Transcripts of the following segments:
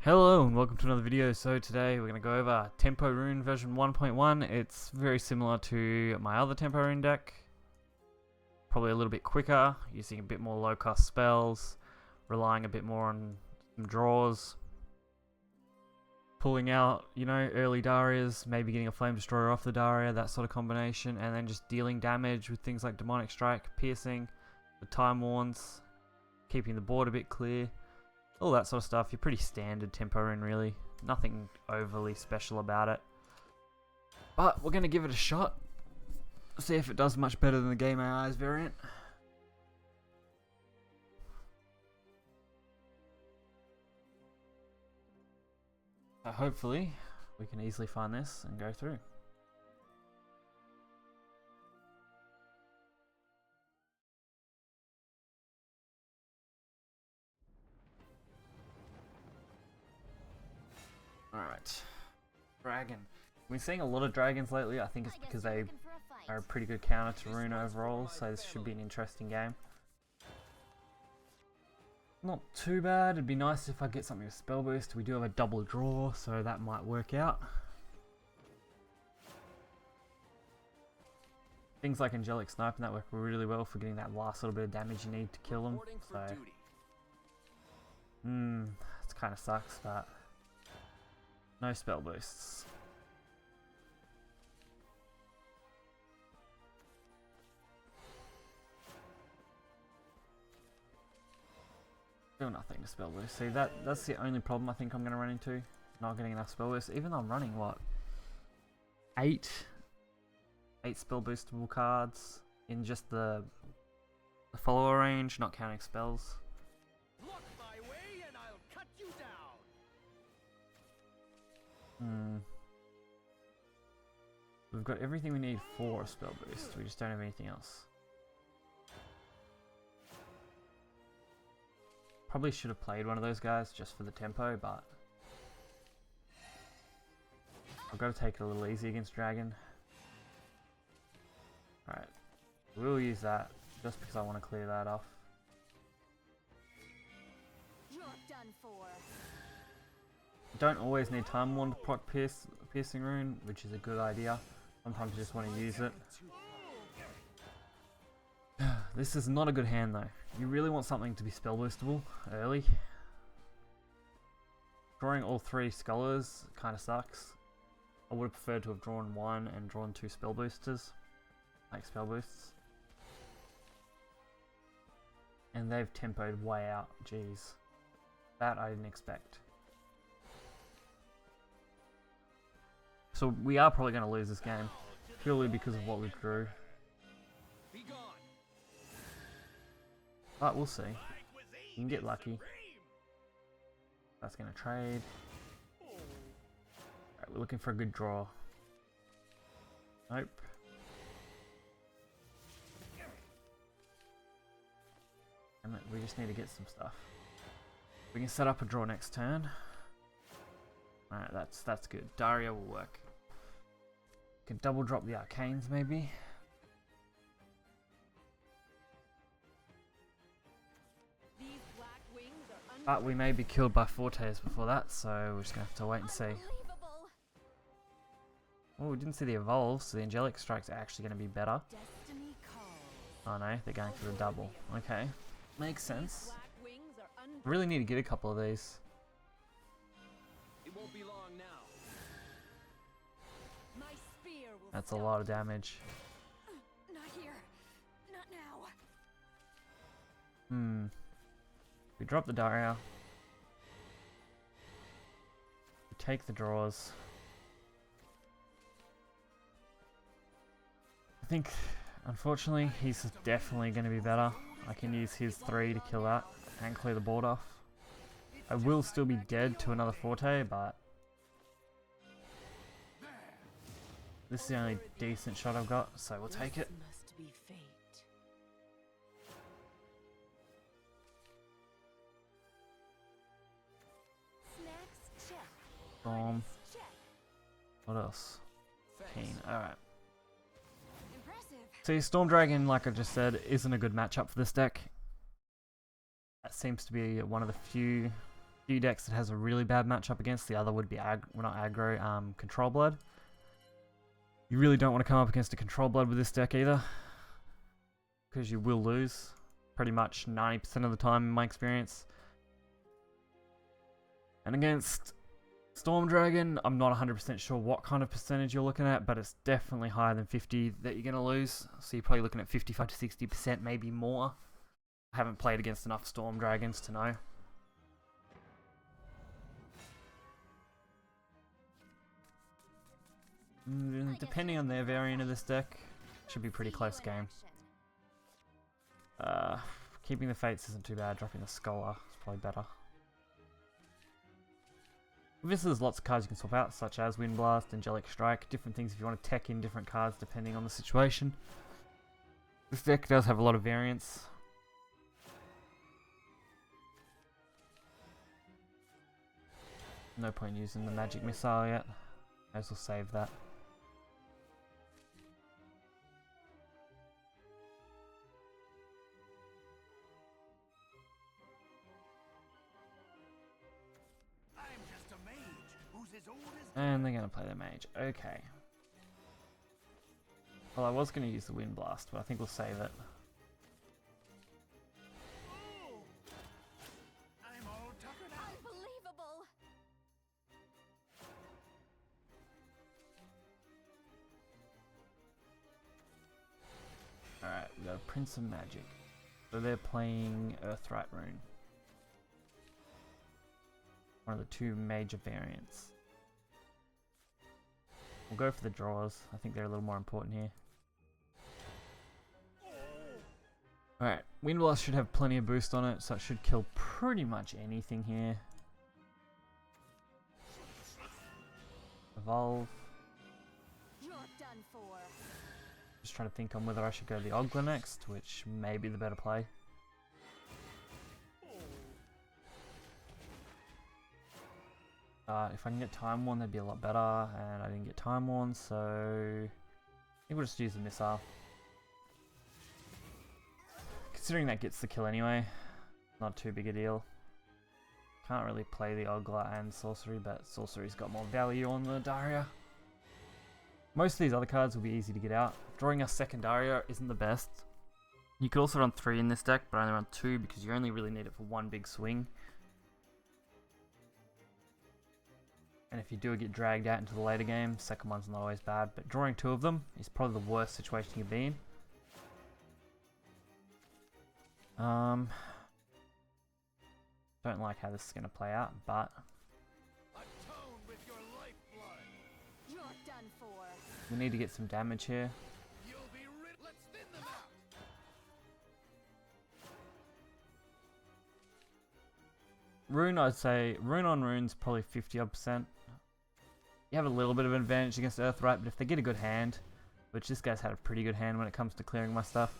Hello and welcome to another video. So today we're going to go over Tempo Rune version 1.1. It's very similar to my other Tempo Rune deck. Probably a little bit quicker, using a bit more low cost spells, relying a bit more on some draws. Pulling out, early Darias, maybe getting a Flame Destroyer off the Daria, that sort of combination, and then just dealing damage with things like Demonic Strike, Piercing, the Time Warns, keeping the board a bit clear. All that sort of stuff. You're pretty standard Tempo Rune, really. Nothing overly special about it. But we're going to give it a shot. See if it does much better than the Game AI's variant. Hopefully, we can easily find this and go through. Alright. Dragon. We've been seeing a lot of dragons lately. I think it's because they are a pretty good counter to Rune overall, so this should be an interesting game. Not too bad. It'd be nice if I get something with Spell Boost. We do have a double draw, so that might work out. Things like Angelic Snipe and that work really well for getting that last little bit of damage you need to kill them. So, it kind of sucks, but no spell boosts. Still nothing to spell boost. See, that's the only problem I think I'm going to run into. Not getting enough spell boost. Even though I'm running, what? 8 spell boostable cards in just the follower range, not counting spells. Block my way and I'll cut you down. We've got everything we need for a spell boost. We just don't have anything else. Probably should have played one of those guys just for the tempo, but I've got to take it a little easy against Dragon. Alright, we'll use that just because I want to clear that off. You're done for. Don't always need Time Wand to proc Piercing Rune, which is a good idea. Sometimes you just want to use it. This is not a good hand though. You really want something to be spell boostable early. Drawing all 3 Scholars kind of sucks. I would have preferred to have drawn 1 and drawn 2 spell boosters. Like spell boosts. And they've tempoed way out. Jeez. That I didn't expect. So we are probably going to lose this game. Purely because of what we drew. But we'll see. You can get lucky. That's going to trade. Alright, we're looking for a good draw. Nope. Damn it, we just need to get some stuff. We can set up a draw next turn. Alright, that's good. Daria will work. Can double drop the Arcanes maybe. But we may be killed by Fortes before that, so we're just going to have to wait and see. Oh, we didn't see the Evolve, so the Angelic Strike's actually going to be better. Oh no, they're going for the double. Okay, makes sense. I really need to get a couple of these. It won't be long now. That's a lot of damage. Not here. Not now. We drop the Daria. We take the draws. I think, unfortunately, he's definitely going to be better. I can use his 3 to kill that and clear the board off. I will still be dead to another Forte, but this is the only decent shot I've got, so we'll take it. Storm. What else? Keen. Alright. See, Storm Dragon, like I just said, isn't a good matchup for this deck. That seems to be one of the few few decks that has a really bad matchup against. The other would be not aggro, Control Blood. You really don't want to come up against a Control Blood with this deck either, because you will lose pretty much 90% of the time in my experience. And against Storm Dragon, I'm not 100% sure what kind of percentage you're looking at, but it's definitely higher than 50 that you're going to lose. So you're probably looking at 55 to 60%, maybe more. I haven't played against enough Storm Dragons to know. Depending on their variant of this deck, should be a pretty close game. Keeping the Fates isn't too bad, dropping the Scholar is probably better. Obviously there's lots of cards you can swap out, such as Wind Blast, Angelic Strike, different things if you want to tech in different cards depending on the situation. This deck does have a lot of variants. No point using the Magic Missile yet. May as well save that. And they're going to play their mage. Okay. Well, I was going to use the Wind Blast, but I think we'll save it. Unbelievable! Alright, we got a Prince of Magic. So they're playing Earthright Rune. One of the two major variants. We'll go for the draws. I think they're a little more important here. Alright, Wind Blast should have plenty of boost on it, so it should kill pretty much anything here. Evolve. You're done for. Just trying to think on whether I should go the Ogla next, which may be the better play. If I can get Time Worn, that'd be a lot better, and I didn't get Time Worn, so I think we'll just use the Missile. Considering that gets the kill anyway, not too big a deal. Can't really play the Ogla and Sorcery, but Sorcery's got more value on the Daria. Most of these other cards will be easy to get out. Drawing a second Daria isn't the best. You could also run 3 in this deck, but only run 2 because you only really need it for one big swing. And if you do get dragged out into the later game, second one's not always bad, but drawing 2 of them is probably the worst situation you can be in. Don't like how this is going to play out, but Atone with your lifeblood. You're done for. we need to get some damage here. You'll be rid. Let's thin them out. Rune, I'd say, Rune on Rune's probably 50-odd%. You have a little bit of an advantage against Earthright, but if they get a good hand, which this guy's had a pretty good hand when it comes to clearing my stuff,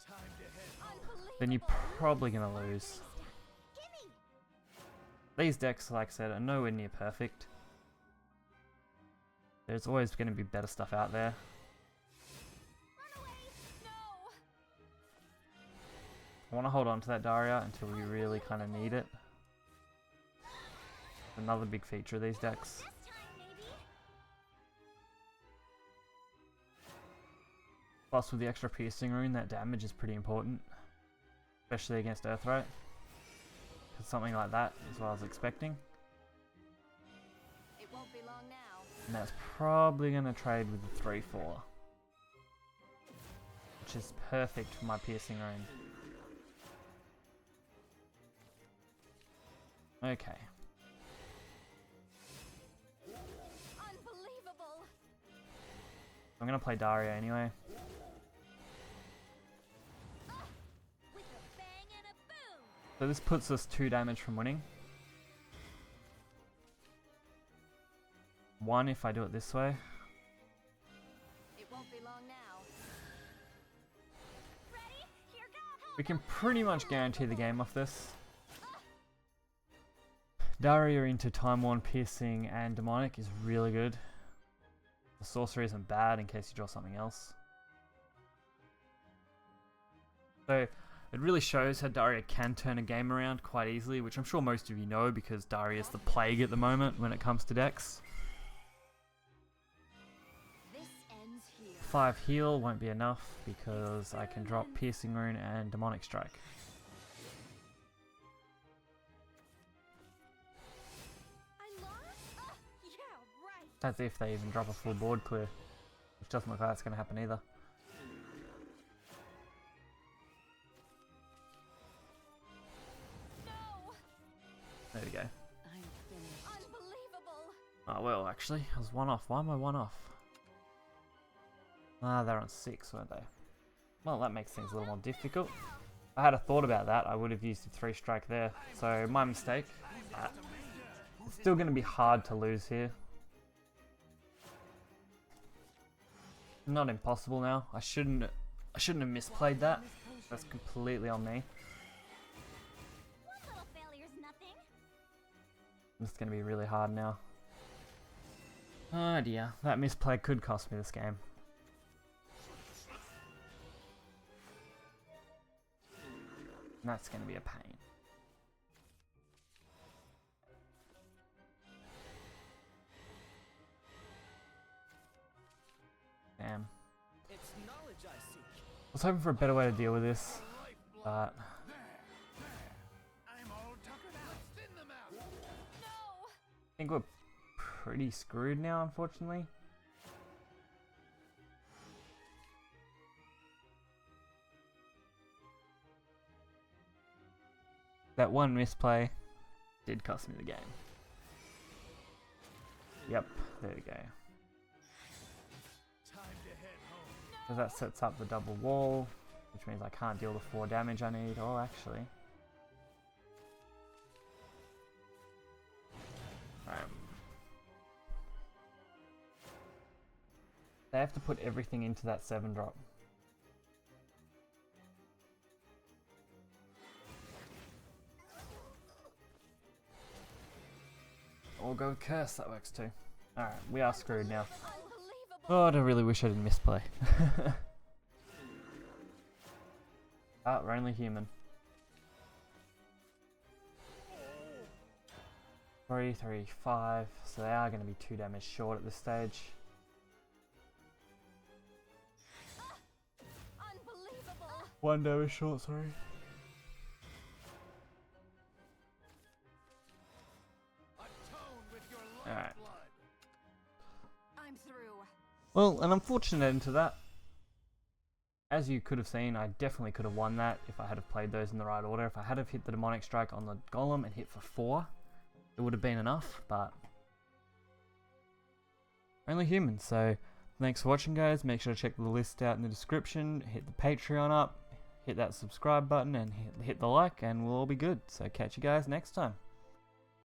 Time to head. then you're probably going to lose. These decks, like I said, are nowhere near perfect. There's always going to be better stuff out there. Run away! No! I want to hold on to that Daria until we really kind of need it. Another big feature of these decks. This time, maybe. Plus with the extra piercing rune, that damage is pretty important. Especially against Earthright. Because something like that is what I was expecting. It won't be long now. And that's probably going to trade with the 3-4. Which is perfect for my piercing rune. Okay. Unbelievable! I'm going to play Daria anyway. With a bang and a boom! So this puts us 2 damage from winning. 1 if I do it this way. It won't be long now. Ready? Here goes! We can pretty much guarantee the game off this. Daria into Time Worn, Piercing, and Demonic is really good. The Sorcery isn't bad in case you draw something else. So, It really shows how Daria can turn a game around quite easily, which I'm sure most of you know because Daria is the plague at the moment when it comes to decks. This ends here. 5 heal won't be enough because I can drop Piercing Rune and Demonic Strike. I lost? Yeah, right. That's if they even drop a full board clear, which doesn't look like that's going to happen either. No. There we go. I'm finished. Unbelievable. Oh well, actually, I was 1 off. Why am I 1 off? Ah, they're on 6, weren't they? Well, that makes things a little more difficult. If I had a thought about that, I would have used the 3 strike there. So, my mistake. It's still going to be hard to lose here. Not impossible now. I shouldn't have misplayed that. That's completely on me. One little failure's nothing. It's going to be really hard now. Oh dear, that misplay could cost me this game. And that's going to be a pain. Damn. It's knowledge I seek. I was hoping for a better way to deal with this, but I'm all tuckered out. Let's thin them out. No. I think we're pretty screwed now, unfortunately. That one misplay did cost me the game. Yep, there we go. Time to head home. So that sets up the double wall, which means I can't deal the 4 damage I need. Oh, actually. Alright. They have to put everything into that 7 drop. Or go with Curse, that works too. Alright, we are screwed now. Unbelievable. Oh, I really wish I didn't misplay. Ah, we're only human. 3, 3, 5. So they are going to be 2 damage short at this stage. Unbelievable. 1 damage short, sorry. Atone with your Alright. lifeblood. I'm through. Well, an unfortunate end to that. As you could have seen, I definitely could have won that if I had have played those in the right order. If I had have hit the Demonic Strike on the Golem and hit for 4, it would have been enough, but only human. So thanks for watching, guys. Make sure to check the list out in the description, hit the Patreon up, hit that subscribe button, and hit the like, and we'll all be good. So catch you guys next time.